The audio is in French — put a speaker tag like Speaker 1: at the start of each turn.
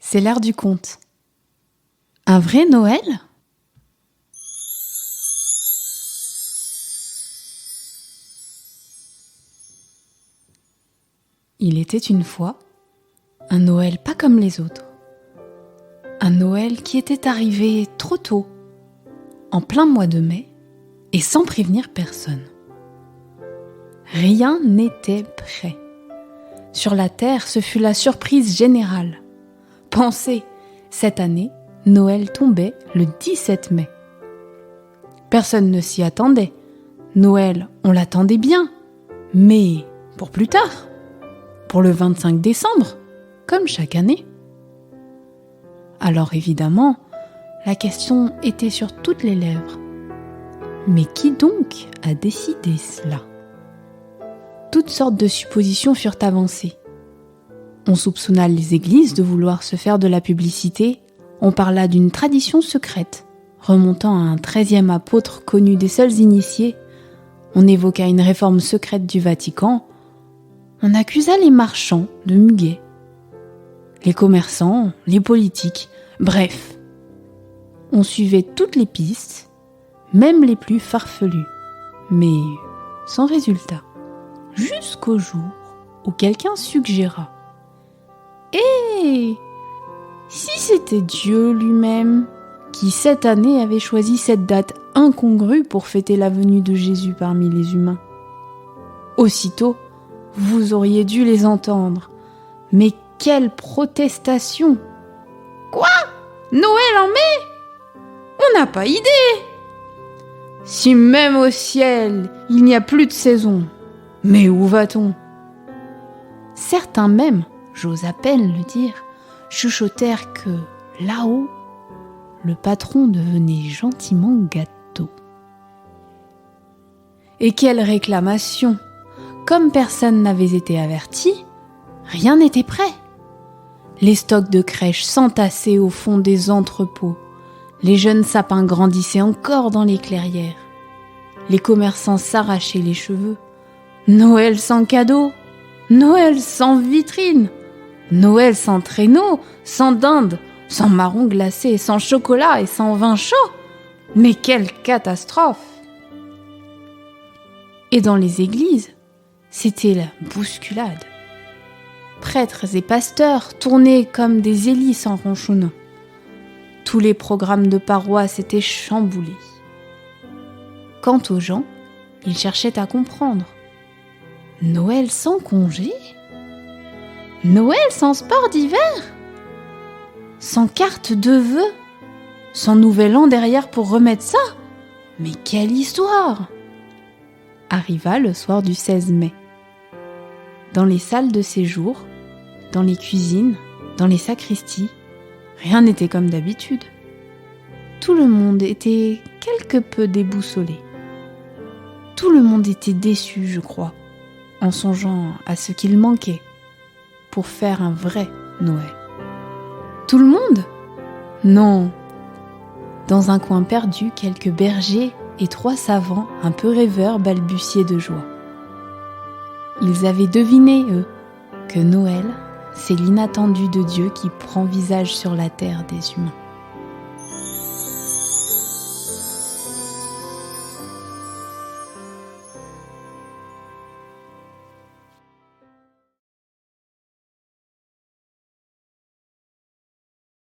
Speaker 1: c'est l'heure du conte. Un vrai Noël ? Il était une fois un Noël pas comme les autres. Un Noël qui était arrivé trop tôt, en plein mois de mai, et sans prévenir personne. Rien n'était prêt. Sur la terre, ce fut la surprise générale. Pensez, cette année, Noël tombait le 17 mai. Personne ne s'y attendait. Noël, on l'attendait bien, mais pour plus tard, pour le 25 décembre, comme chaque année. Alors évidemment, la question était sur toutes les lèvres. Mais qui donc a décidé cela ? Toutes sortes de suppositions furent avancées. On soupçonna les églises de vouloir se faire de la publicité. On parla d'une tradition secrète, remontant à un 13e apôtre connu des seuls initiés. On évoqua une réforme secrète du Vatican. On accusa les marchands de muguet, les commerçants, les politiques, bref. On suivait toutes les pistes, même les plus farfelues, mais sans résultat. Jusqu'au jour où quelqu'un suggéra « Eh, si c'était Dieu lui-même qui cette année avait choisi cette date incongrue pour fêter la venue de Jésus parmi les humains ?» Aussitôt, vous auriez dû les entendre. Mais quelle protestation ! Quoi ? Noël en mai ? On n'a pas idée ! Si même au ciel, il n'y a plus de saison, mais où va-t-on ? Certains même, j'ose à peine le dire, chuchotèrent que, là-haut, le patron devenait gentiment gâteau. Et quelle réclamation ! Comme personne n'avait été averti, rien n'était prêt. Les stocks de crèches s'entassaient au fond des entrepôts. Les jeunes sapins grandissaient encore dans les clairières. Les commerçants s'arrachaient les cheveux. Noël sans cadeaux, Noël sans vitrine, Noël sans traîneau, sans dinde, sans marrons glacés, sans chocolat et sans vin chaud. Mais quelle catastrophe ! Et dans les églises, c'était la bousculade. Prêtres et pasteurs tournaient comme des hélices en ronchonnant. Tous les programmes de paroisse étaient chamboulés. Quant aux gens, ils cherchaient à comprendre. Noël sans congé ? Noël sans sport d'hiver ? Sans carte de vœux ? Sans nouvel an derrière pour remettre ça ? Mais quelle histoire ! Arriva le soir du 16 mai. Dans les salles de séjour, dans les cuisines, dans les sacristies, rien n'était comme d'habitude. Tout le monde était quelque peu déboussolé. Tout le monde était déçu, je crois, en songeant à ce qu'il manquait pour faire un vrai Noël. Tout le monde ? Non. Dans un coin perdu, quelques bergers et 3 savants un peu rêveurs balbutiaient de joie. Ils avaient deviné, eux, que Noël, c'est l'inattendu de Dieu qui prend visage sur la terre des humains.